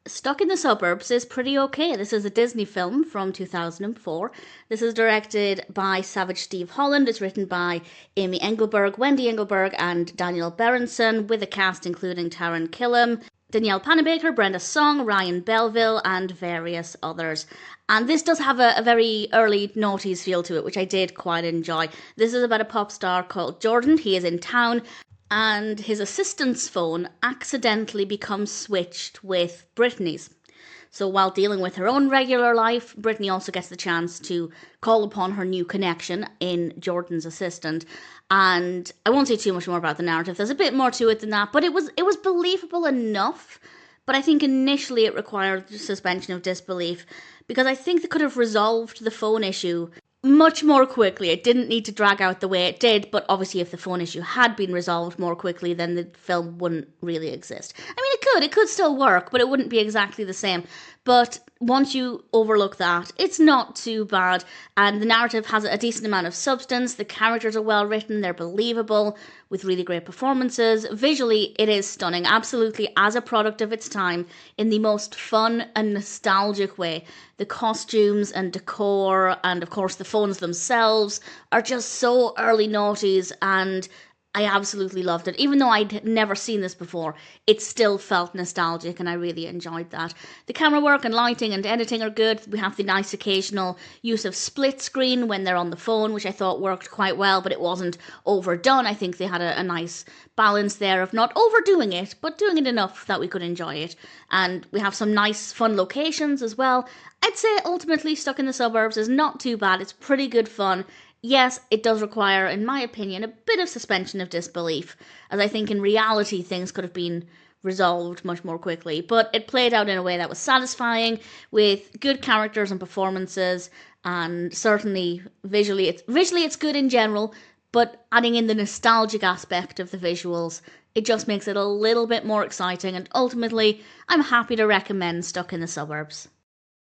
Stuck in the Suburbs is pretty okay. This is a Disney film from 2004. This is directed by Savage Steve Holland. It's written by Amy Engelberg, Wendy Engelberg, and Danielle Berenson, with a cast including Taran Killam, Danielle Panabaker, Brenda Song, Ryan Belleville, and various others. And this does have a very early noughties feel to it, which I did quite enjoy. This is about a pop star called Jordan. He is in town, and his assistant's phone accidentally becomes switched with Brittany's. So while dealing with her own regular life, Brittany also gets the chance to call upon her new connection in Jordan's assistant. And I won't say too much more about the narrative. There's a bit more to it than that, but it was believable enough. But I think initially it required suspension of disbelief, because I think they could have resolved the phone issue much more quickly. It didn't need to drag out the way it did, but obviously if the phone issue had been resolved more quickly, then the film wouldn't really exist. I mean, it could still work, but it wouldn't be exactly the same. But once you overlook that, it's not too bad, and the narrative has a decent amount of substance. The characters are well written, they're believable, with really great performances. Visually, it is stunning, absolutely as a product of its time, in the most fun and nostalgic way. The costumes and decor, and of course the phones themselves, are just so early noughties, and I absolutely loved it. Even though I'd never seen this before, it still felt nostalgic, and I really enjoyed that. The camera work and lighting and editing are good. We have the nice occasional use of split screen when they're on the phone, which I thought worked quite well, but it wasn't overdone. I think they had a nice balance there of not overdoing it, but doing it enough that we could enjoy it. And we have some nice, fun locations as well. I'd say ultimately Stuck in the Suburbs is not too bad. It's pretty good fun. Yes, it does require, in my opinion, a bit of suspension of disbelief, as I think in reality things could have been resolved much more quickly, but it played out in a way that was satisfying, with good characters and performances, and certainly visually it's good in general, but adding in the nostalgic aspect of the visuals, it just makes it a little bit more exciting, and ultimately I'm happy to recommend Stuck in the Suburbs.